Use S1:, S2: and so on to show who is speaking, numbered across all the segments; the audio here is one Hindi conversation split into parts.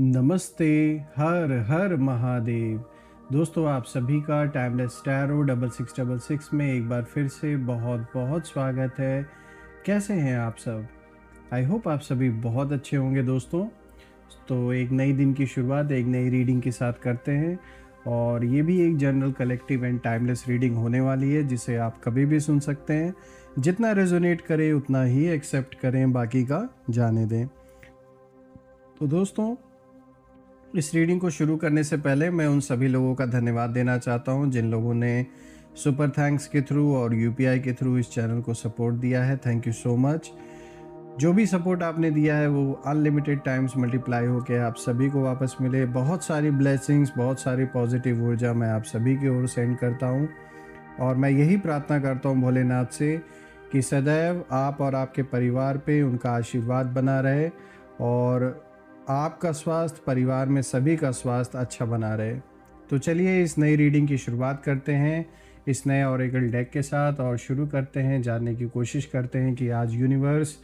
S1: नमस्ते। हर हर महादेव। दोस्तों, आप सभी का टाइमलेस टैरो 6666 में एक बार फिर से बहुत बहुत स्वागत है। कैसे हैं आप सब? आई होप आप सभी बहुत अच्छे होंगे दोस्तों। तो एक नई दिन की शुरुआत एक नई रीडिंग के साथ करते हैं, और ये भी एक general collective and timeless reading होने वाली है, जिसे आप कभी भी सुन सकते हैं। जितना रेजोनेट करे उतना ही एक्सेप्ट करें, बाकी का जाने दें। तो दोस्तों, इस रीडिंग को शुरू करने से पहले मैं उन सभी लोगों का धन्यवाद देना चाहता हूं जिन लोगों ने सुपर थैंक्स के थ्रू और यूपीआई के थ्रू इस चैनल को सपोर्ट दिया है। Thank you so much. जो भी सपोर्ट आपने दिया है वो अनलिमिटेड टाइम्स मल्टीप्लाई होकर आप सभी को वापस मिले। बहुत सारी ब्लेसिंग्स, बहुत सारी पॉजिटिव ऊर्जा मैं आप सभी की ओर सेंड करता हूँ, और मैं यही प्रार्थना करता हूँ भोलेनाथ से कि सदैव आप और आपके परिवार पे उनका आशीर्वाद बना रहे, और आपका स्वास्थ्य, परिवार में सभी का स्वास्थ्य अच्छा बना रहे। तो चलिए इस नई रीडिंग की शुरुआत करते हैं इस नए ऑरेकल डेक के साथ, और शुरू करते हैं। जानने की कोशिश करते हैं कि आज यूनिवर्स,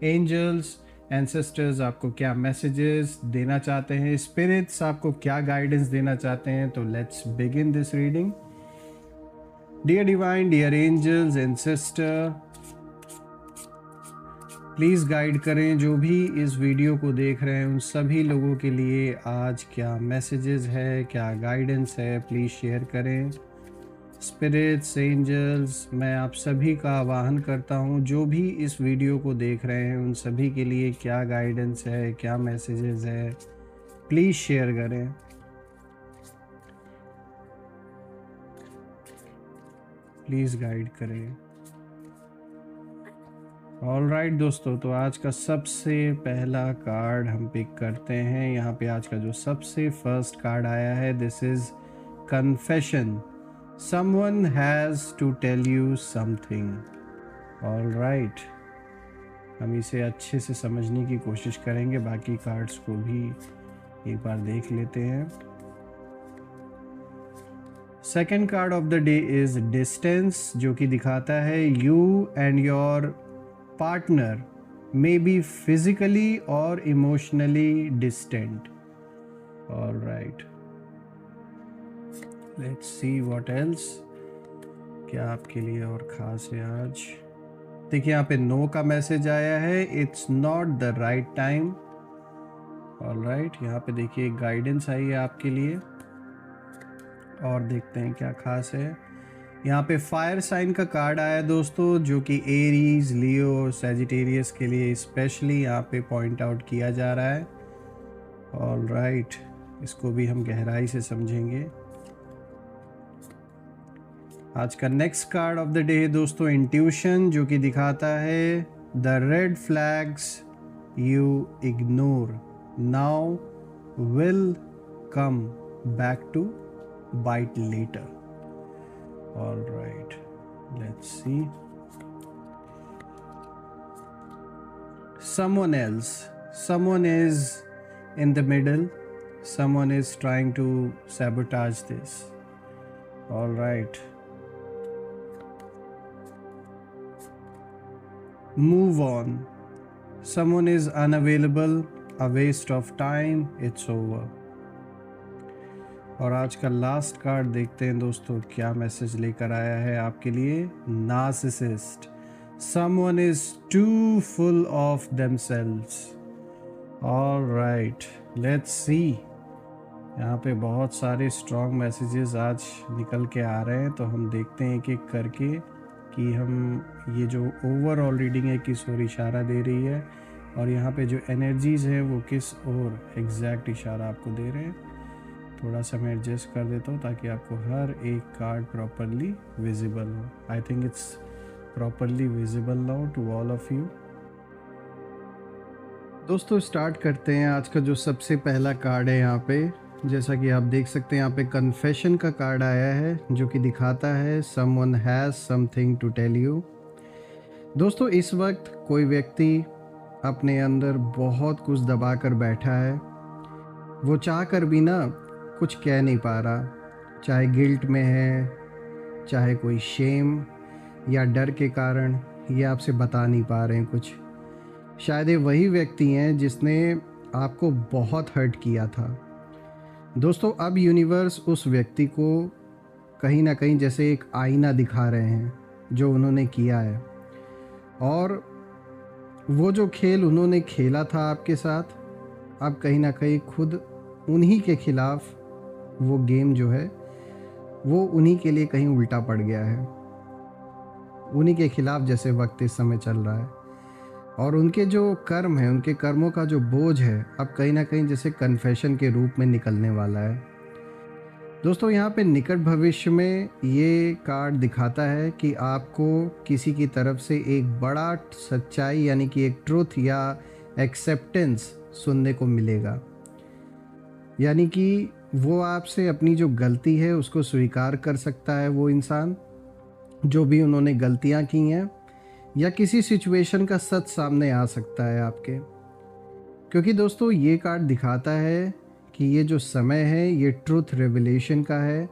S1: एंजल्स, एंसेस्टर्स आपको क्या मैसेजेस देना चाहते हैं, स्पिरिट्स आपको क्या गाइडेंस देना चाहते हैं। तो let's begin this reading. Dear divine, dear angels, ancestor, please guide करें जो भी इस वीडियो को देख रहे हैं उन सभी लोगों के लिए आज क्या मैसेजेस है, क्या गाइडेंस है, प्लीज़ शेयर करें। स्पिरिट्स, एंजल्स, मैं आप सभी का आवाहन करता हूं, जो भी इस वीडियो को देख रहे हैं उन सभी के लिए क्या गाइडेंस है, क्या मैसेजेस है, प्लीज़ शेयर करें। प्लीज़ गाइड करें। ऑलराइट दोस्तों, तो आज का सबसे पहला कार्ड हम पिक करते हैं। यहाँ पे आज का जो सबसे फर्स्ट कार्ड आया है, this is confession. Someone has to tell you something. Alright, हम इसे अच्छे से समझने की कोशिश करेंगे, बाकी कार्ड्स को भी एक बार देख लेते हैं। Second card of the day is distance, जो कि दिखाता है you and your partner may be physically or emotionally distant. All right, let's see what else क्या आपके लिए और खास है आज। देखिए, यहाँ पे नो का मैसेज आया है, it's not the right time. All right, यहाँ पे देखिए गाइडेंस आई है आपके लिए, और देखते हैं क्या खास है। यहाँ पे फायर साइन का कार्ड आया दोस्तों, जो कि एरीज, लियो और सैजिटेरियस के लिए स्पेशली यहाँ पे पॉइंट आउट किया जा रहा है। ऑल राइट, इसको भी हम गहराई से समझेंगे। आज का next card of the day है दोस्तों इंट्यूशन, जो कि दिखाता है the red flags you ignore now will come back to bite later. All right, let's see. Someone is in the middle. Someone is trying to sabotage this. All right. Move on. Someone is unavailable. A waste of time. It's over. और आज का लास्ट कार्ड देखते हैं दोस्तों क्या मैसेज लेकर आया है आपके लिए। Narcissist, someone is too full of themselves. Alright, let's see. यहाँ पे बहुत सारे स्ट्रॉन्ग मैसेजेस आज निकल के आ रहे हैं, तो हम देखते हैं एक एक करके कि हम ये जो ओवरऑल रीडिंग है किस ओर इशारा दे रही है, और यहाँ पे जो एनर्जीज हैं वो किस ओर एग्जैक्ट इशारा आपको दे रहे हैं। थोड़ा सा मैं एडजस्ट कर देता हूँ ताकि आपको हर एक कार्ड प्रॉपरली विजिबल हो। I think it's properly visible now to all of you. दोस्तों, स्टार्ट करते हैं। आज का जो सबसे पहला कार्ड है यहाँ पे, जैसा कि आप देख सकते हैं यहाँ पे कन्फेशन का कार्ड आया है, जो कि दिखाता है someone has something to tell you. दोस्तों, इस वक्त कोई व्यक्ति अपने अंदर बहुत कुछ दबा कर बैठा है। वो चाह कर भी ना कुछ कह नहीं पा रहा, चाहे गिल्ट में है, चाहे कोई शेम या डर के कारण ये आपसे बता नहीं पा रहे हैं कुछ। शायद ये वही व्यक्ति हैं जिसने आपको बहुत हर्ट किया था। दोस्तों अब यूनिवर्स उस व्यक्ति को कहीं न कहीं जैसे एक आईना दिखा रहे हैं, जो उन्होंने किया है, और वो जो खेल उन्होंने खेला था आपके साथ, अब कहीं न कहीं खुद उन्हीं के खिलाफ वो गेम जो है, वो उन्हीं के लिए कहीं उल्टा पड़ गया है। उन्हीं के खिलाफ जैसे वक़्त इस समय चल रहा है, और उनके जो कर्म हैं, उनके कर्मों का जो बोझ है, अब कहीं न कहीं जैसे कन्फेशन के रूप में निकलने वाला है। दोस्तों यहाँ पे निकट भविष्य में ये कार्ड दिखाता है कि आपको किसी की तरफ से एक बड़ा सच्चाई यानी कि एक ट्रुथ या एक्सेप्टेंस सुनने को मिलेगा। यानी कि वो आपसे अपनी जो गलती है उसको स्वीकार कर सकता है, वो इंसान जो भी उन्होंने गलतियाँ की हैं, या किसी सिचुएशन का सच सामने आ सकता है आपके। क्योंकि दोस्तों ये कार्ड दिखाता है कि ये जो समय है ये ट्रुथ रेवलेशन का है,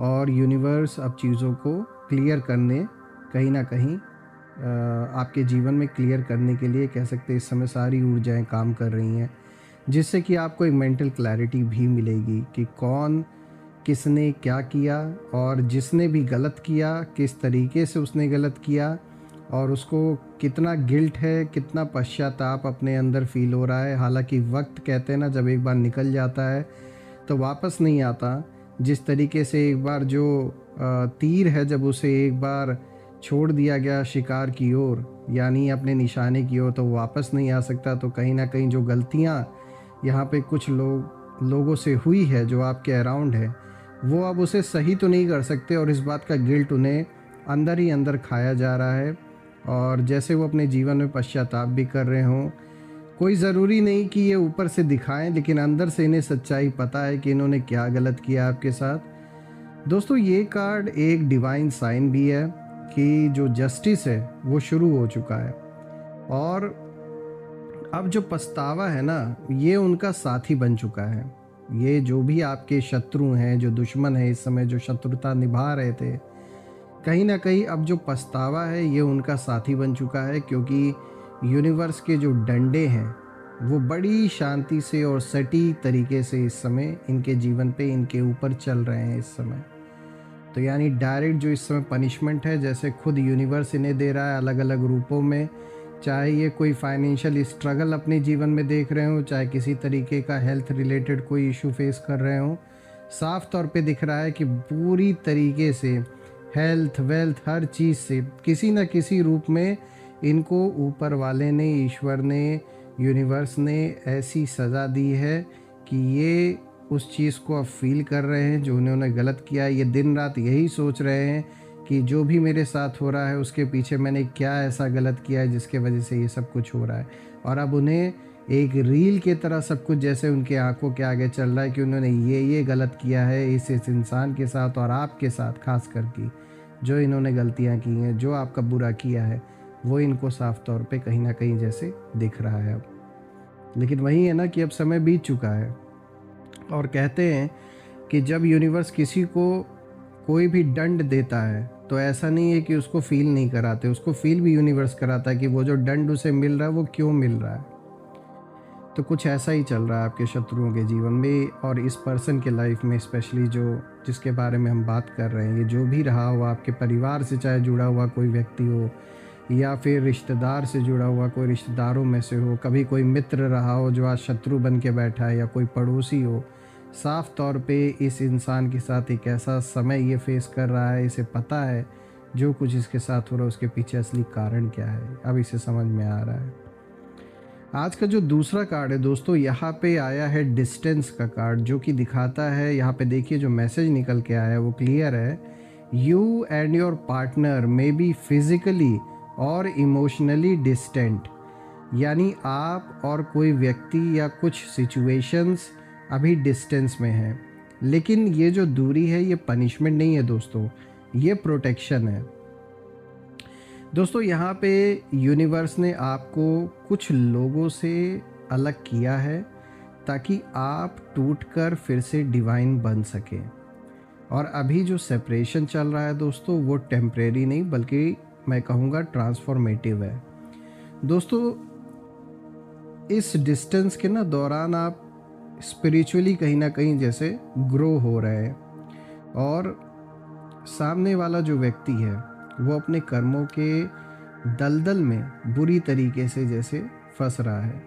S1: और यूनिवर्स अब चीज़ों को क्लियर करने कहीं ना कहीं आपके जीवन में क्लियर करने के लिए कह सकते हैं इस समय सारी ऊर्जाएं काम कर रही हैं, जिससे कि आपको एक मेंटल क्लैरिटी भी मिलेगी कि कौन किसने क्या किया, और जिसने भी गलत किया किस तरीके से उसने गलत किया, और उसको कितना गिल्ट है, कितना पश्चाताप अपने अंदर फ़ील हो रहा है। हालांकि वक्त कहते हैं ना, जब एक बार निकल जाता है तो वापस नहीं आता। जिस तरीके से एक बार जो तीर है, जब उसे एक बार छोड़ दिया गया शिकार की ओर, यानी अपने निशाने की ओर, तो वापस नहीं आ सकता। तो कहीं ना कहीं जो गलतियाँ यहाँ पे कुछ लोगों से हुई है, जो आपके अराउंड है, वो अब उसे सही तो नहीं कर सकते, और इस बात का गिल्ट उन्हें अंदर ही अंदर खाया जा रहा है। और जैसे वो अपने जीवन में पश्चाताप भी कर रहे हों, कोई ज़रूरी नहीं कि ये ऊपर से दिखाएं, लेकिन अंदर से इन्हें सच्चाई पता है कि इन्होंने क्या गलत किया आपके साथ। दोस्तों ये कार्ड एक डिवाइन साइन भी है कि जो जस्टिस है वो शुरू हो चुका है, और अब जो पछतावा है ना, ये उनका साथी बन चुका है। ये जो भी आपके शत्रु हैं, जो दुश्मन है, इस समय जो शत्रुता निभा रहे थे, कहीं ना कहीं अब जो पछतावा है ये उनका साथी बन चुका है। क्योंकि यूनिवर्स के जो डंडे हैं वो बड़ी शांति से और सटीक तरीके से इस समय इनके जीवन पे, इनके ऊपर चल रहे हैं इस समय। तो यानी डायरेक्ट जो इस समय पनिशमेंट है, जैसे खुद यूनिवर्स इन्हें दे रहा है अलग अलग रूपों में, चाहे ये कोई फाइनेंशियल स्ट्रगल अपने जीवन में देख रहे हो, चाहे किसी तरीके का हेल्थ रिलेटेड कोई इशू फेस कर रहे हो, साफ तौर पे दिख रहा है कि पूरी तरीके से हेल्थ वेल्थ हर चीज़ से किसी न किसी रूप में इनको ऊपर वाले ने, ईश्वर ने, यूनिवर्स ने ऐसी सज़ा दी है कि ये उस चीज़ को अब फील कर रहे हैं जो उन्होंने गलत किया। ये दिन रात यही सोच रहे हैं कि जो भी मेरे साथ हो रहा है उसके पीछे मैंने क्या ऐसा गलत किया है जिसके वजह से ये सब कुछ हो रहा है। और अब उन्हें एक रील के तरह सब कुछ जैसे उनके आंखों के आगे चल रहा है कि उन्होंने ये गलत किया है इस इंसान के साथ, और आपके साथ खास करके जो इन्होंने गलतियां की हैं, जो आपका बुरा किया है, वो इनको साफ तौर पे कहीं ना कहीं जैसे दिख रहा है अब। लेकिन वही है ना कि अब समय बीत चुका है, और कहते हैं कि जब यूनिवर्स किसी को कोई भी दंड देता है तो ऐसा नहीं है कि उसको फील नहीं कराते, उसको फील भी यूनिवर्स कराता है कि वो जो दंड उसे मिल रहा है वो क्यों मिल रहा है। तो कुछ ऐसा ही चल रहा है आपके शत्रुओं के जीवन में, और इस पर्सन के लाइफ में स्पेशली, जो जिसके बारे में हम बात कर रहे हैं। ये जो भी रहा हो, आपके परिवार से चाहे जुड़ा हुआ कोई व्यक्ति हो, या फिर रिश्तेदार से जुड़ा हुआ कोई रिश्तेदारों में से हो, कभी कोई मित्र रहा हो जो आज शत्रु बन के बैठा है, या कोई पड़ोसी हो, साफ तौर पे इस इंसान के साथ एक ऐसा समय ये फेस कर रहा है, इसे पता है जो कुछ इसके साथ हो रहा है उसके पीछे असली कारण क्या है, अब इसे समझ में आ रहा है। आज का जो दूसरा कार्ड है दोस्तों, यहाँ पे आया है डिस्टेंस का कार्ड, जो कि दिखाता है, यहाँ पे देखिए जो मैसेज निकल के आया है वो क्लियर है। You and your partner may be physically और इमोशनली डिस्टेंट, यानी आप और कोई व्यक्ति या कुछ सिचुएशंस अभी डिस्टेंस में हैं। लेकिन ये जो दूरी है ये पनिशमेंट नहीं है दोस्तों, ये प्रोटेक्शन है। दोस्तों यहाँ पे यूनिवर्स ने आपको कुछ लोगों से अलग किया है ताकि आप टूटकर फिर से डिवाइन बन सकें। और अभी जो सेपरेशन चल रहा है दोस्तों, वो टेम्परेरी नहीं बल्कि मैं कहूँगा ट्रांसफॉर्मेटिव है। दोस्तों इस डिस्टेंस के ना दौरान आप स्पिरिचुअली कहीं ना कहीं जैसे ग्रो हो रहे हैं, और सामने वाला जो व्यक्ति है वो अपने कर्मों के दलदल में बुरी तरीके से जैसे फंस रहा है।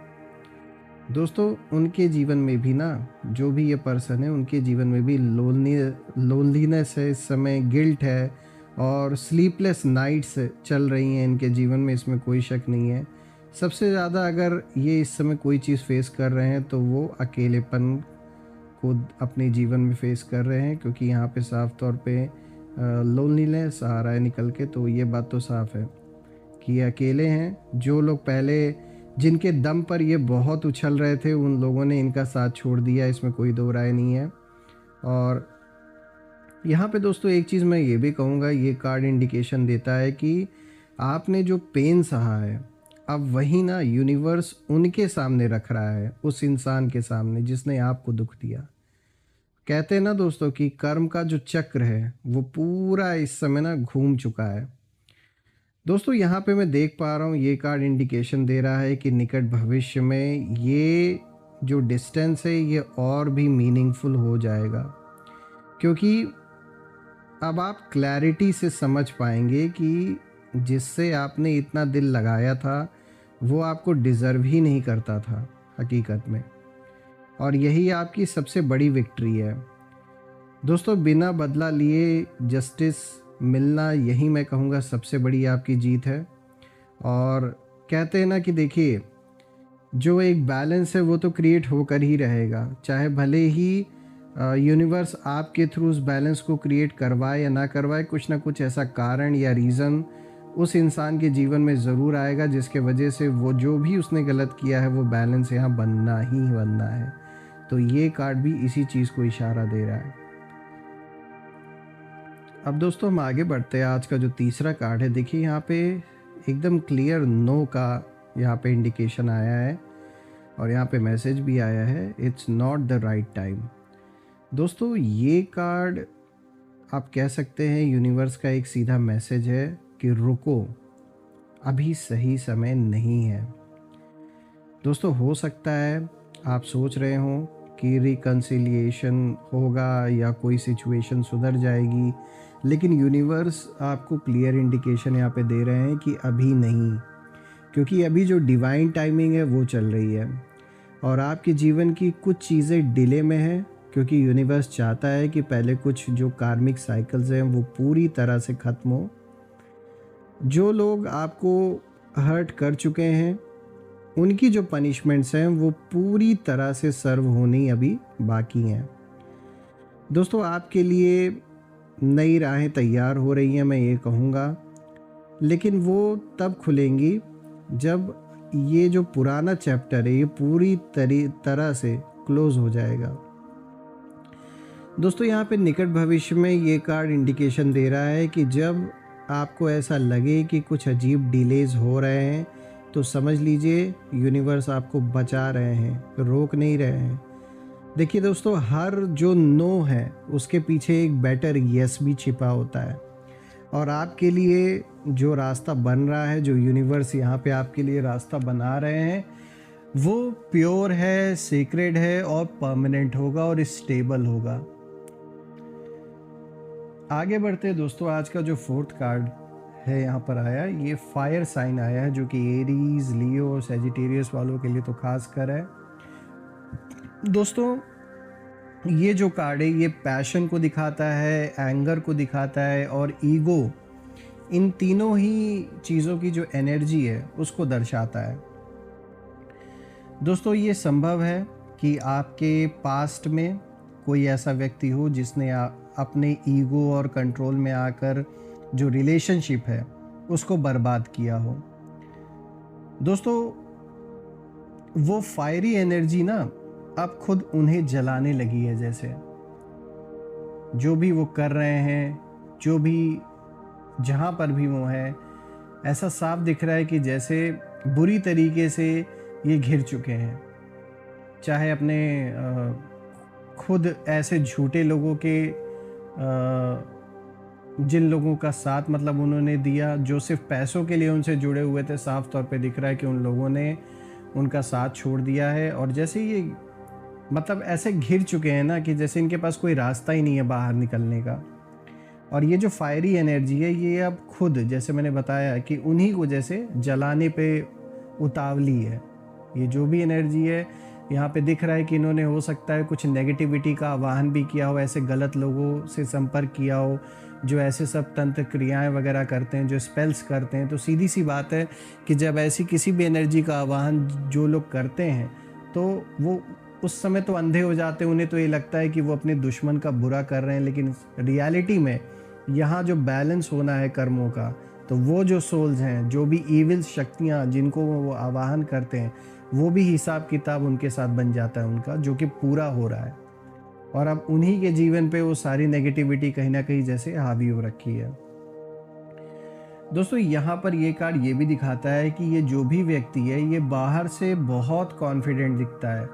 S1: दोस्तों, उनके जीवन में भी ना, जो भी ये पर्सन है उनके जीवन में भी लोनलीनेस है इस समय, गिल्ट है, और स्लीपलेस नाइट्स चल रही हैं इनके जीवन में, इसमें कोई शक नहीं है। सबसे ज़्यादा अगर ये इस समय कोई चीज़ फेस कर रहे हैं तो वो अकेलेपन को अपने जीवन में फेस कर रहे हैं, क्योंकि यहाँ पे साफ तौर पे लोनलीनेस आ रहा है निकल के। तो ये बात तो साफ है कि ये अकेले हैं। जो लोग पहले, जिनके दम पर ये बहुत उछल रहे थे, उन लोगों ने इनका साथ छोड़ दिया, इसमें कोई दो राय नहीं है। और यहाँ पे दोस्तों एक चीज़ मैं ये भी कहूँगा, ये कार्ड इंडिकेशन देता है कि आपने जो पेन सहा है, अब वही ना यूनिवर्स उनके सामने रख रहा है, उस इंसान के सामने जिसने आपको दुख दिया। कहते हैं ना दोस्तों कि कर्म का जो चक्र है वो पूरा इस समय ना घूम चुका है। दोस्तों, यहाँ पे मैं देख पा रहा हूँ, ये कार्ड इंडिकेशन दे रहा है कि निकट भविष्य में ये जो डिस्टेंस है ये और भी मीनिंगफुल हो जाएगा, क्योंकि अब आप क्लैरिटी से समझ पाएंगे कि जिससे आपने इतना दिल लगाया था वो आपको डिज़र्व ही नहीं करता था हकीकत में, और यही आपकी सबसे बड़ी विक्ट्री है। दोस्तों, बिना बदला लिए जस्टिस मिलना, यही मैं कहूँगा सबसे बड़ी आपकी जीत है। और कहते हैं ना कि देखिए, जो एक बैलेंस है वो तो क्रिएट होकर ही रहेगा, चाहे भले ही यूनिवर्स आपके थ्रू उस बैलेंस को क्रिएट करवाए या ना करवाए, कुछ ना कुछ ऐसा कारण या रीज़न उस इंसान के जीवन में ज़रूर आएगा जिसके वजह से वो जो भी उसने गलत किया है वो बैलेंस यहाँ बनना ही बनना है। तो ये कार्ड भी इसी चीज़ को इशारा दे रहा है। अब दोस्तों हम आगे बढ़ते हैं। आज का जो तीसरा कार्ड है, देखिए यहाँ पे एकदम क्लियर नो का यहाँ पे इंडिकेशन आया है, और यहाँ पे मैसेज भी आया है, it's not the right time. दोस्तों, ये कार्ड आप कह सकते हैं यूनिवर्स का एक सीधा मैसेज है कि रुको, अभी सही समय नहीं है। दोस्तों, हो सकता है आप सोच रहे हो कि रिकन्सिलिएशन होगा या कोई सिचुएशन सुधर जाएगी, लेकिन यूनिवर्स आपको क्लियर इंडिकेशन यहाँ पे दे रहे हैं कि अभी नहीं, क्योंकि अभी जो डिवाइन टाइमिंग है वो चल रही है, और आपके जीवन की कुछ चीज़ें डिले में हैं, क्योंकि यूनिवर्स चाहता है कि पहले कुछ जो कार्मिक साइकिल्स हैं वो पूरी तरह से ख़त्म हो। जो लोग आपको हर्ट कर चुके हैं उनकी जो पनिशमेंट्स हैं वो पूरी तरह से सर्व होनी अभी बाकी हैं। दोस्तों, आपके लिए नई राहें तैयार हो रही हैं, मैं ये कहूँगा, लेकिन वो तब खुलेंगी जब ये जो पुराना चैप्टर है ये पूरी तरह से क्लोज हो जाएगा। दोस्तों, यहाँ पे निकट भविष्य में ये कार्ड इंडिकेशन दे रहा है कि जब आपको ऐसा लगे कि कुछ अजीब डिलेज हो रहे हैं तो समझ लीजिए यूनिवर्स आपको बचा रहे हैं, रोक नहीं रहे हैं। देखिए दोस्तों, हर जो नो है उसके पीछे एक बेटर यस भी छिपा होता है, और आपके लिए जो रास्ता बन रहा है, जो यूनिवर्स यहाँ पे आपके लिए रास्ता बना रहे हैं, वो प्योर है, सीक्रेट है, और परमानेंट होगा और स्टेबल होगा। आगे बढ़ते हैं दोस्तों, आज का जो फोर्थ कार्ड है यहाँ पर आया, ये फायर साइन आया है, जो कि एरीज, लियो और सेजिटेरियस वालों के लिए तो खास कर है। दोस्तों, ये जो कार्ड है ये पैशन को दिखाता है, एंगर को दिखाता है, और ईगो, इन तीनों ही चीज़ों की जो एनर्जी है उसको दर्शाता है। दोस्तों, ये संभव है कि आपके पास्ट में कोई ऐसा व्यक्ति हो जिसने अपने ईगो और कंट्रोल में आकर जो रिलेशनशिप है उसको बर्बाद किया हो। दोस्तों, वो फायरी एनर्जी ना अब खुद उन्हें जलाने लगी है, जैसे जो भी वो कर रहे हैं, जो भी जहाँ पर भी वो है, ऐसा साफ दिख रहा है कि जैसे बुरी तरीके से ये घिर चुके हैं। चाहे अपने खुद ऐसे झूठे लोगों के, जिन लोगों का साथ मतलब उन्होंने दिया, जो सिर्फ पैसों के लिए उनसे जुड़े हुए थे, साफ तौर पे दिख रहा है कि उन लोगों ने उनका साथ छोड़ दिया है, और जैसे ये मतलब ऐसे घिर चुके हैं ना कि जैसे इनके पास कोई रास्ता ही नहीं है बाहर निकलने का। और ये जो फायरी एनर्जी है ये अब खुद, जैसे मैंने बताया कि उन्हीं को जैसे जलाने पे उतावली है। ये जो भी एनर्जी है यहाँ पे दिख रहा है कि इन्होंने हो सकता है कुछ नेगेटिविटी का आवाहन भी किया हो, ऐसे गलत लोगों से संपर्क किया हो जो ऐसे सब तंत्र क्रियाएं वगैरह करते हैं, जो स्पेल्स करते हैं। तो सीधी सी बात है कि जब ऐसी किसी भी एनर्जी का आवाहन जो लोग करते हैं तो वो उस समय तो अंधे हो जाते हैं, उन्हें तो ये लगता है कि वो अपने दुश्मन का बुरा कर रहे हैं, लेकिन रियलिटी में यहाँ जो बैलेंस होना है कर्मों का, तो वो जो सोल्स हैं, जो भी इविल शक्तियाँ जिनको वो आवाहन करते हैं, वो भी हिसाब किताब उनके साथ बन जाता है उनका, जो कि पूरा हो रहा है। और अब उन्हीं के जीवन पे वो सारी नेगेटिविटी कहीं ना कहीं जैसे हावी हो रखी है। दोस्तों यहाँ पर ये कार्ड ये भी दिखाता है कि ये जो भी व्यक्ति है ये बाहर से बहुत कॉन्फिडेंट दिखता है,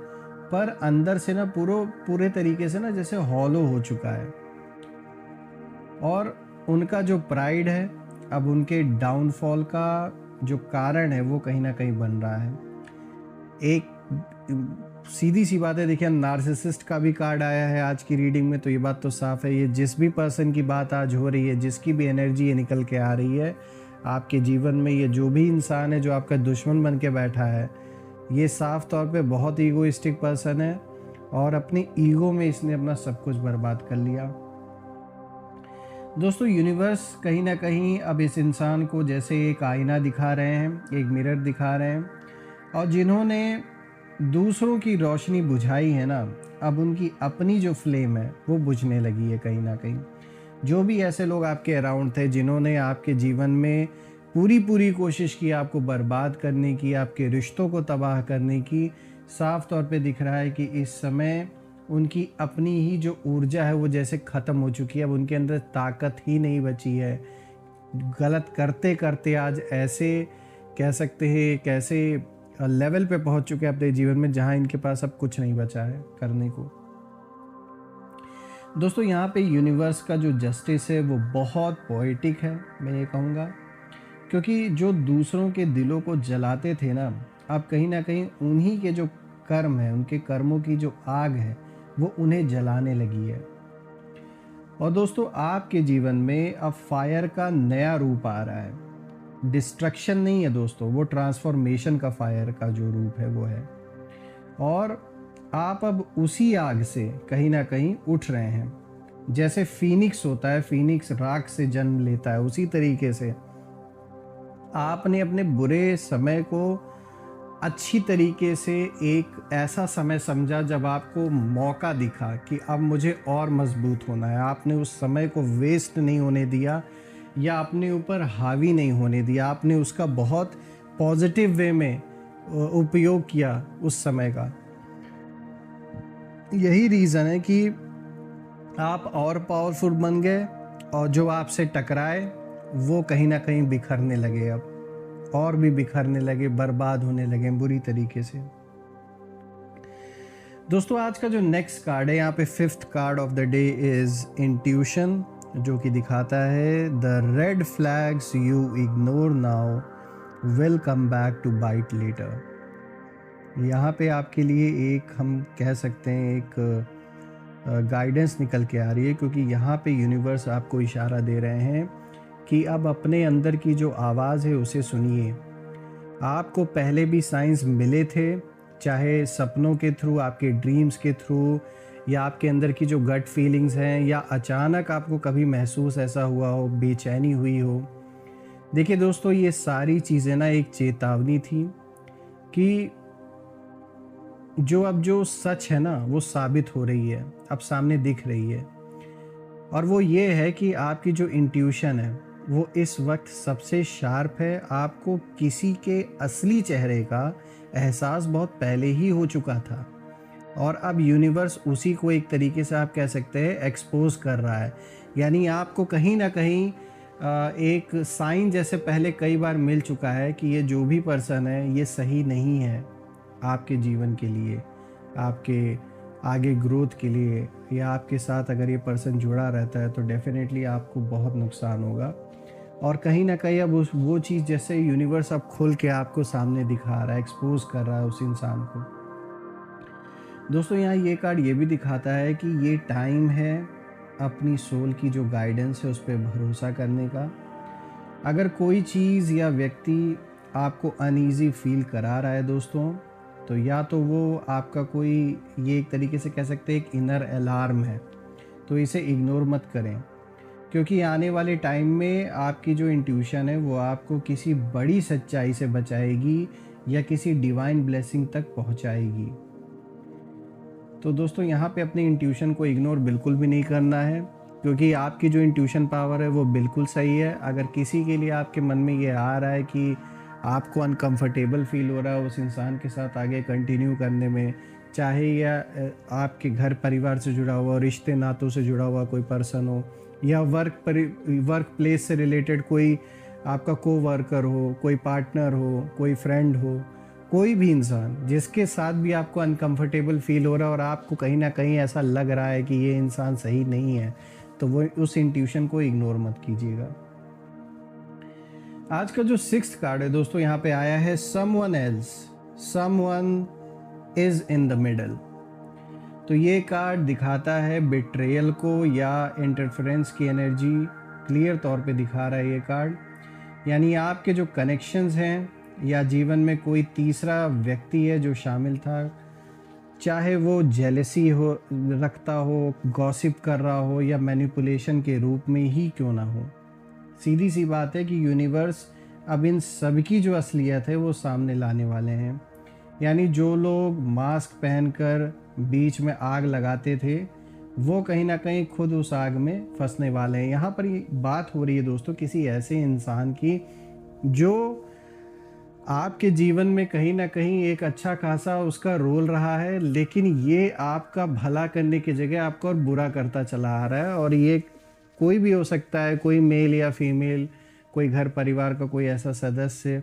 S1: पर अंदर से ना पूरे तरीके से ना जैसे हॉलो हो चुका है। और उनका जो प्राइड है अब उनके डाउनफॉल का जो कारण है वो कहीं ना कहीं बन रहा है। एक सीधी सी बात है, देखिए नार्सिसिस्ट का भी कार्ड आया है आज की रीडिंग में, तो ये बात तो साफ है, ये जिस भी पर्सन की बात आज हो रही है, जिसकी भी एनर्जी ये निकल के आ रही है आपके जीवन में, ये जो भी इंसान है जो आपका दुश्मन बन के बैठा है, ये साफ तौर पे बहुत ईगोइस्टिक पर्सन है और अपनी ईगो में इसने अपना सब कुछ बर्बाद कर लिया। दोस्तों यूनिवर्स कहीं ना कहीं अब इस इंसान को जैसे एक आईना दिखा रहे हैं, एक मिरर दिखा रहे हैं, और जिन्होंने दूसरों की रोशनी बुझाई है ना, अब उनकी अपनी जो फ्लेम है वो बुझने लगी है कहीं ना कहीं। जो भी ऐसे लोग आपके अराउंड थे जिन्होंने आपके जीवन में पूरी कोशिश की आपको बर्बाद करने की, आपके रिश्तों को तबाह करने की, साफ तौर पे दिख रहा है कि इस समय उनकी अपनी ही जो ऊर्जा है वो जैसे ख़त्म हो चुकी है। अब उनके अंदर ताकत ही नहीं बची है। गलत करते करते आज ऐसे कह सकते हैं कैसे लेवल पे पहुंच चुके हैं अपने जीवन में जहां इनके पास अब कुछ नहीं बचा है करने को। दोस्तों यहाँ पे यूनिवर्स का जो जस्टिस है वो बहुत पोएटिक है, मैं ये कहूँगा, क्योंकि जो दूसरों के दिलों को जलाते थे ना, अब कहीं ना कहीं उन्हीं के जो कर्म है, उनके कर्मों की जो आग है वो उन्हें जलाने लगी है। और दोस्तों आपके जीवन में अब फायर का नया रूप आ रहा है। डिस्ट्रक्शन नहीं है दोस्तों, वो ट्रांसफॉर्मेशन का फायर का जो रूप है वो है। और आप अब उसी आग से कहीं ना कहीं उठ रहे हैं। जैसे फीनिक्स होता है, फीनिक्स राख से जन्म लेता है, उसी तरीके से आपने अपने बुरे समय को अच्छी तरीके से एक ऐसा समय समझा जब आपको मौका दिखा कि अब मुझे और मजबूत होना है। आपने उस समय को वेस्ट नहीं होने दिया या अपने ऊपर हावी नहीं होने दिया। आपने उसका बहुत पॉजिटिव वे में उपयोग किया उस समय का। यही रीज़न है कि आप और पावरफुल बन गए, और जो आपसे टकराए वो कहीं ना कहीं बिखरने लगे, अब और भी बिखरने लगे, बर्बाद होने लगे बुरी तरीके से। दोस्तों आज का जो नेक्स्ट कार्ड है, यहाँ पे 5th card of the day is intuition, जो कि दिखाता है the red flags you ignore now will come back to bite later. यहाँ पे आपके लिए एक हम कह सकते हैं एक गाइडेंस निकल के आ रही है, क्योंकि यहाँ पे यूनिवर्स आपको इशारा दे रहे हैं कि अब अपने अंदर की जो आवाज़ है उसे सुनिए। आपको पहले भी साइंस मिले थे, चाहे सपनों के थ्रू, आपके ड्रीम्स के थ्रू, या आपके अंदर की जो गट फीलिंग्स हैं, या अचानक आपको कभी महसूस ऐसा हुआ हो, बेचैनी हुई हो। देखिए दोस्तों ये सारी चीज़ें ना एक चेतावनी थी कि जो सच है ना वो साबित हो रही है, अब सामने दिख रही है। और वो ये है कि आपकी जो इंट्यूशन है वो इस वक्त सबसे शार्प है। आपको किसी के असली चेहरे का एहसास बहुत पहले ही हो चुका था, और अब यूनिवर्स उसी को एक तरीके से आप कह सकते हैं एक्सपोज कर रहा है। यानी आपको कहीं ना कहीं एक साइन जैसे पहले कई बार मिल चुका है कि ये जो भी पर्सन है ये सही नहीं है आपके जीवन के लिए, आपके आगे ग्रोथ के लिए, या आपके साथ अगर ये पर्सन जुड़ा रहता है तो डेफिनेटली आपको बहुत नुकसान होगा। और कहीं न कहीं अब उस वो चीज़ जैसे यूनिवर्स अब खुल के आपको सामने दिखा रहा है, एक्सपोज़ कर रहा है उस इंसान को। दोस्तों यहाँ ये कार्ड ये भी दिखाता है कि ये टाइम है अपनी सोल की जो गाइडेंस है उस पे भरोसा करने का। अगर कोई चीज़ या व्यक्ति आपको अनईज़ी फ़ील करा रहा है दोस्तों, तो या तो वो आपका कोई, ये एक तरीके से कह सकते हैं, एक इनर अलार्म है, तो इसे इग्नोर मत करें। क्योंकि आने वाले टाइम में आपकी जो इंट्यूशन है वो आपको किसी बड़ी सच्चाई से बचाएगी या किसी डिवाइन ब्लेसिंग तक पहुंचाएगी। तो दोस्तों यहाँ पे अपनी इंट्यूशन को इग्नोर बिल्कुल भी नहीं करना है, क्योंकि आपकी जो इंट्यूशन पावर है वो बिल्कुल सही है। अगर किसी के लिए आपके मन में ये आ रहा है कि आपको अनकंफर्टेबल फील हो रहा है उस इंसान के साथ आगे कंटिन्यू करने में, चाहे या आपके घर परिवार से जुड़ा हुआ, रिश्ते नातों से जुड़ा हुआ कोई पर्सन हो, या वर्क प्लेस से रिलेटेड कोई आपका कोवर्कर हो, कोई पार्टनर हो, कोई फ्रेंड हो, कोई भी इंसान जिसके साथ भी आपको अनकंफर्टेबल फील हो रहा है और आपको कहीं ना कहीं ऐसा लग रहा है कि ये इंसान सही नहीं है, तो वो उस इंट्यूशन को इग्नोर मत कीजिएगा। आज का जो 6th कार्ड है दोस्तों, यहाँ पे आया है someone else, someone is in the middle. तो ये कार्ड दिखाता है बिट्रेयल को या इंटरफेरेंस की एनर्जी क्लियर तौर पे दिखा रहा है ये कार्ड। यानी आपके जो कनेक्शंस हैं या जीवन में कोई तीसरा व्यक्ति है जो शामिल था, चाहे वो जेलसी हो रखता हो, गॉसिप कर रहा हो, या मैनिपुलेशन के रूप में ही क्यों ना हो, सीधी सी बात है कि यूनिवर्स अब इन सब की जो असलियत है वो सामने लाने वाले हैं। यानी जो लोग मास्क पहनकर बीच में आग लगाते थे, वो कहीं ना कहीं खुद उस आग में फंसने वाले हैं। यहाँ पर ये बात हो रही है दोस्तों किसी ऐसे इंसान की जो आपके जीवन में कहीं ना कहीं एक अच्छा खासा उसका रोल रहा है, लेकिन ये आपका भला करने की जगह आपको और बुरा करता चला आ रहा है। और ये कोई भी हो सकता है, कोई मेल या फीमेल, कोई घर परिवार का कोई ऐसा सदस्य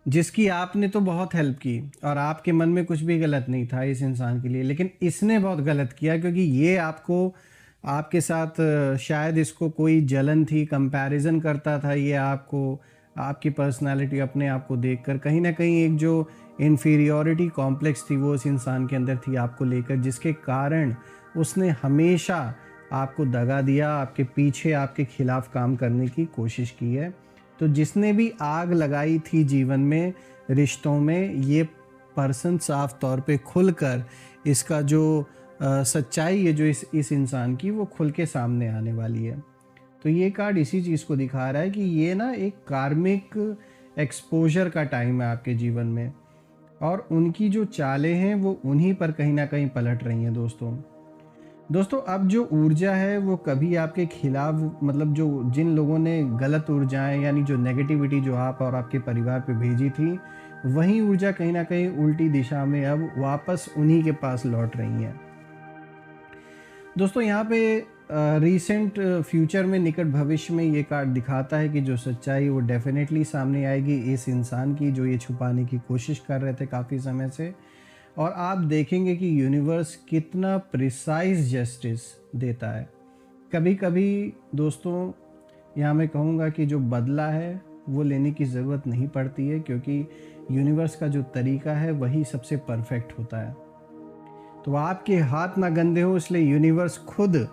S1: जिसकी आपने तो बहुत हेल्प की और आपके मन में कुछ भी गलत नहीं था इस इंसान के लिए, लेकिन इसने बहुत गलत किया, क्योंकि ये आपको, आपके साथ शायद इसको कोई जलन थी, कंपैरिजन करता था ये आपको, आपकी पर्सनालिटी अपने आप को देखकर कहीं ना कहीं एक जो इन्फीरियोरिटी कॉम्प्लेक्स थी वो उस इंसान के अंदर थी आपको लेकर, जिसके कारण उसने हमेशा आपको दगा दिया, आपके पीछे आपके खिलाफ काम करने की कोशिश की है। तो जिसने भी आग लगाई थी जीवन में, रिश्तों में, ये पर्सन साफ तौर पे खुलकर इसका जो सच्चाई है जो इस इंसान की, वो खुल के सामने आने वाली है। तो ये कार्ड इसी चीज़ को दिखा रहा है कि ये ना एक कार्मिक एक्सपोजर का टाइम है आपके जीवन में, और उनकी जो चालें हैं वो उन्हीं पर कहीं ना कहीं पलट रही हैं दोस्तों। अब जो ऊर्जा है वो कभी आपके खिलाफ, मतलब जो जिन लोगों ने गलत ऊर्जाएं यानी जो नेगेटिविटी जो आप और आपके परिवार पे भेजी थी, वही ऊर्जा कहीं ना कहीं उल्टी दिशा में अब वापस उन्हीं के पास लौट रही है दोस्तों। यहाँ पे रिसेंट फ्यूचर में, निकट भविष्य में, ये कार्ड दिखाता है कि जो सच्चाई वो डेफिनेटली सामने आएगी इस इंसान की जो ये छुपाने की कोशिश कर रहे थे काफ़ी समय से। और आप देखेंगे कि यूनिवर्स कितना प्रिसाइज जस्टिस देता है। कभी कभी दोस्तों यहाँ मैं कहूँगा कि जो बदला है वो लेने की ज़रूरत नहीं पड़ती है, क्योंकि यूनिवर्स का जो तरीका है वही सबसे परफेक्ट होता है। तो आपके हाथ ना गंदे हो, इसलिए यूनिवर्स खुद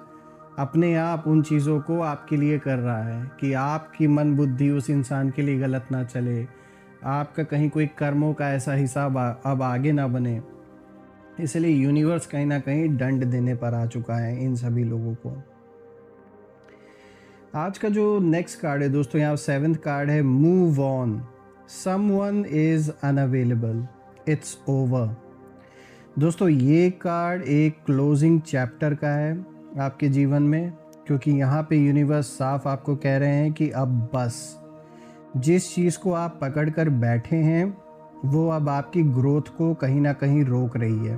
S1: अपने आप उन चीज़ों को आपके लिए कर रहा है कि आपकी मन बुद्धि उस इंसान के लिए गलत ना चले, आपका कहीं कोई कर्मों का ऐसा हिसाब अब आगे ना बने। इसलिए यूनिवर्स कहीं ना कहीं दंड देने पर आ चुका है इन सभी लोगों को। आज का जो नेक्स्ट कार्ड है दोस्तों, यहाँ 7th कार्ड है move on, someone is unavailable, it's over. दोस्तों ये कार्ड एक क्लोजिंग चैप्टर का है आपके जीवन में, क्योंकि यहाँ पे यूनिवर्स साफ आपको कह रहे हैं कि अब बस, जिस चीज़ को आप पकड़ कर बैठे हैं वो अब आपकी ग्रोथ को कहीं ना कहीं रोक रही है।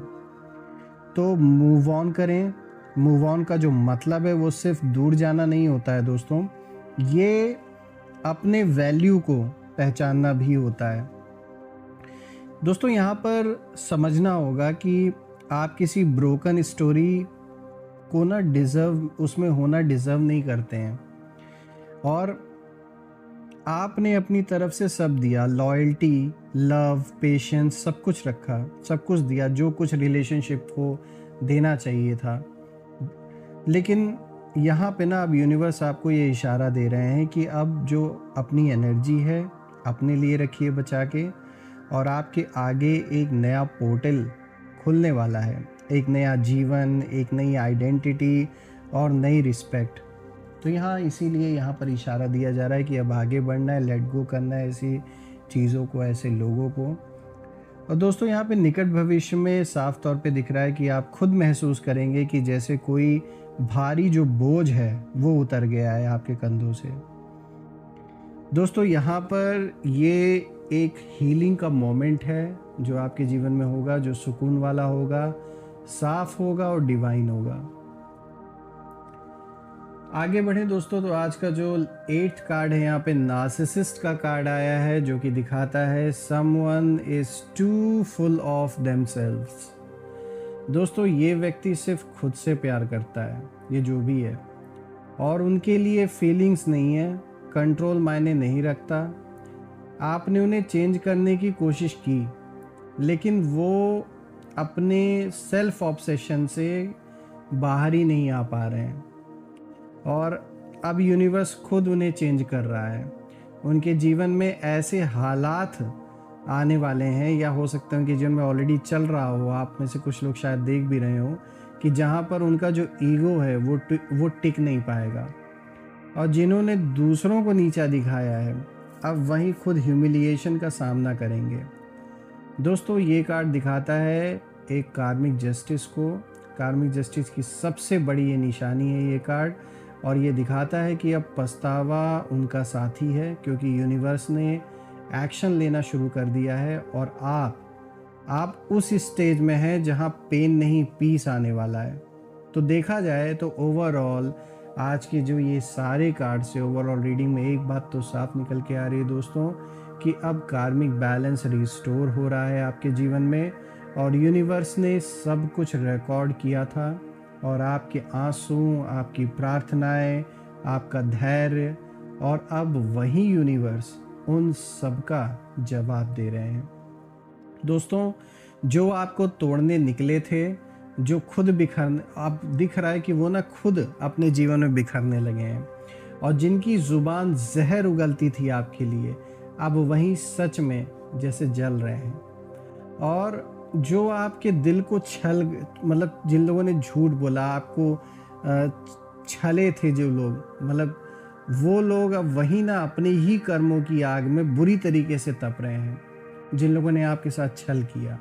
S1: तो मूव ऑन करें। मूव ऑन का जो मतलब है वो सिर्फ दूर जाना नहीं होता है दोस्तों, ये अपने वैल्यू को पहचानना भी होता है। दोस्तों यहाँ पर समझना होगा कि आप किसी ब्रोकन स्टोरी को ना उसमें होना डिज़र्व नहीं करते हैं। और आपने अपनी तरफ से सब दिया, लॉयल्टी, लव, पेशेंस, सब कुछ रखा, सब कुछ दिया जो कुछ रिलेशनशिप को देना चाहिए था। लेकिन यहाँ पे ना अब यूनिवर्स आपको ये इशारा दे रहे हैं कि अब जो अपनी एनर्जी है अपने लिए रखिए बचा के, और आपके आगे एक नया पोर्टल खुलने वाला है, एक नया जीवन, एक नई आइडेंटिटी और नई रिस्पेक्ट। तो यहाँ इसीलिए यहाँ पर इशारा दिया जा रहा है कि अब आगे बढ़ना है, लेट गो करना है ऐसी चीज़ों को, ऐसे लोगों को। और दोस्तों यहाँ पे निकट भविष्य में साफ तौर पे दिख रहा है कि आप खुद महसूस करेंगे कि जैसे कोई भारी जो बोझ है वो उतर गया है आपके कंधों से। दोस्तों यहाँ पर ये एक हीलिंग का मोमेंट है जो आपके जीवन में होगा, जो सुकून वाला होगा, साफ होगा और डिवाइन होगा। आगे बढ़ें दोस्तों, तो आज का जो 8th कार्ड है यहाँ पे नार्सिसिस्ट का कार्ड आया है, जो कि दिखाता है someone is too full of themselves. दोस्तों ये व्यक्ति सिर्फ खुद से प्यार करता है, ये जो भी है, और उनके लिए फीलिंग्स नहीं है, कंट्रोल मायने नहीं रखता। आपने उन्हें चेंज करने की कोशिश की, लेकिन वो अपने सेल्फ ऑब्सेशन से बाहर ही नहीं आ पा रहे हैं, और अब यूनिवर्स खुद उन्हें चेंज कर रहा है। उनके जीवन में ऐसे हालात आने वाले हैं, या हो सकता है उनके जीवन में ऑलरेडी चल रहा हो, आप में से कुछ लोग शायद देख भी रहे हो, कि जहाँ पर उनका जो ईगो है वो टिक नहीं पाएगा, और जिन्होंने दूसरों को नीचा दिखाया है अब वहीं खुद ह्यूमिलिएशन का सामना करेंगे। दोस्तों ये कार्ड दिखाता है एक कार्मिक जस्टिस को। कार्मिक जस्टिस की सबसे बड़ी ये निशानी है ये कार्ड, और ये दिखाता है कि अब पछतावा उनका साथी है, क्योंकि यूनिवर्स ने एक्शन लेना शुरू कर दिया है, और आप उस स्टेज में हैं जहां पेन नहीं पीस आने वाला है। तो देखा जाए तो ओवरऑल आज के जो ये सारे कार्ड से ओवरऑल रीडिंग में एक बात तो साफ निकल के आ रही है दोस्तों, कि अब कार्मिक बैलेंस रिस्टोर हो रहा है आपके जीवन में, और यूनिवर्स ने सब कुछ रिकॉर्ड किया था, और आपके आंसू, आपकी प्रार्थनाएं, आपका धैर्य, और अब वही यूनिवर्स उन सब का जवाब दे रहे हैं। दोस्तों जो आपको तोड़ने निकले थे, जो खुद बिखरने, अब दिख रहा है कि वो ना खुद अपने जीवन में बिखरने लगे हैं, और जिनकी ज़ुबान जहर उगलती थी आपके लिए, अब वही सच में जैसे जल रहे हैं। और जो आपके दिल को मतलब जिन लोगों ने झूठ बोला, आपको छले थे जो लोग, मतलब वो लोग अब वही ना अपने ही कर्मों की आग में बुरी तरीके से तप रहे हैं, जिन लोगों ने आपके साथ छल किया।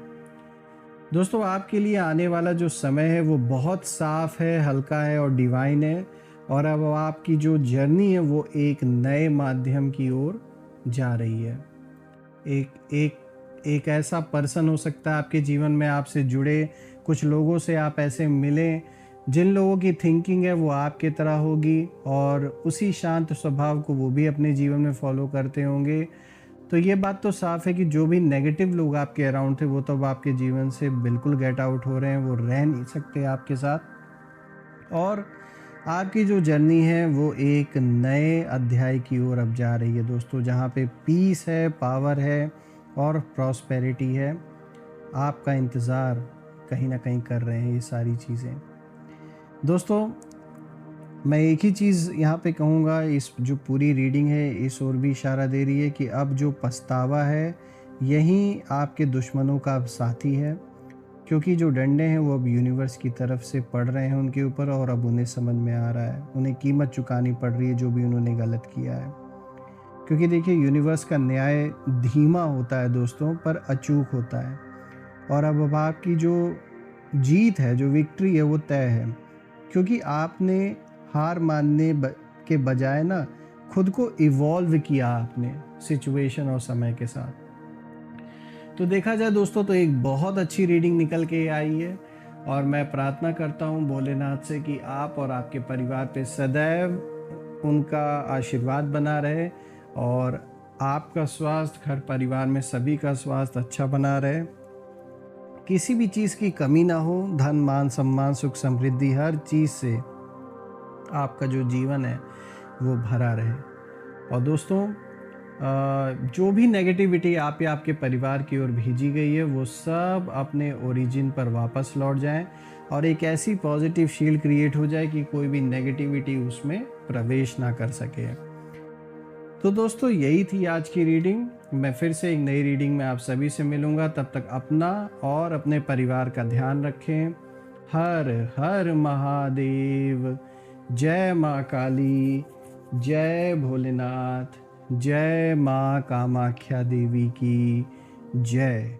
S1: दोस्तों आपके लिए आने वाला जो समय है वो बहुत साफ है, हल्का है और डिवाइन है, और अब आपकी जो जर्नी है वो एक नए माध्यम की ओर जा रही है। एक ऐसा पर्सन हो सकता है आपके जीवन में, आपसे जुड़े कुछ लोगों से आप ऐसे मिलें जिन लोगों की थिंकिंग है वो आपके तरह होगी, और उसी शांत स्वभाव को वो भी अपने जीवन में फॉलो करते होंगे। तो ये बात तो साफ है कि जो भी नेगेटिव लोग आपके अराउंड थे वो तो अब आपके जीवन से बिल्कुल गेट आउट हो रहे हैं, वो रह नहीं सकते आपके साथ, और आपकी जो जर्नी है वो एक नए अध्याय की ओर अब जा रही है दोस्तों, जहाँ पे पीस है, पावर है और प्रॉस्पेरिटी है। आपका इंतज़ार कहीं ना कहीं कर रहे हैं ये सारी चीज़ें। दोस्तों मैं एक ही चीज़ यहाँ पे कहूँगा, इस जो पूरी रीडिंग है इस ओर भी इशारा दे रही है कि अब जो पछतावा है यही आपके दुश्मनों का अब साथी है, क्योंकि जो डंडे हैं वो अब यूनिवर्स की तरफ से पड़ रहे हैं उनके ऊपर, और अब उन्हें समझ में आ रहा है, उन्हें कीमत चुकानी पड़ रही है जो भी उन्होंने गलत किया है। क्योंकि देखिए यूनिवर्स का न्याय धीमा होता है दोस्तों, पर अचूक होता है, और अब आपकी जो जीत है, जो विक्ट्री है वो तय है, क्योंकि आपने हार मानने के बजाय ना खुद को इवॉल्व किया आपने सिचुएशन और समय के साथ। तो देखा जाए दोस्तों तो एक बहुत अच्छी रीडिंग निकल के आई है, और मैं प्रार्थना करता हूँ भोलेनाथ से कि आप और आपके परिवार पे सदैव उनका आशीर्वाद बना रहे, और आपका स्वास्थ्य, घर परिवार में सभी का स्वास्थ्य अच्छा बना रहे, किसी भी चीज़ की कमी ना हो, धन मान सम्मान सुख समृद्धि हर चीज़ से आपका जो जीवन है वो भरा रहे। और दोस्तों जो भी नेगेटिविटी आप या आपके परिवार की ओर भेजी गई है वो सब अपने ओरिजिन पर वापस लौट जाएं और एक ऐसी पॉजिटिव शील्ड क्रिएट हो जाए कि कोई भी नेगेटिविटी उसमें प्रवेश ना कर सके। तो दोस्तों यही थी आज की रीडिंग। मैं फिर से एक नई रीडिंग में आप सभी से मिलूंगा। तब तक अपना और अपने परिवार का ध्यान रखें। हर हर महादेव। जय माँ काली, जय भोलेनाथ, जय माँ कामाख्या देवी की जय।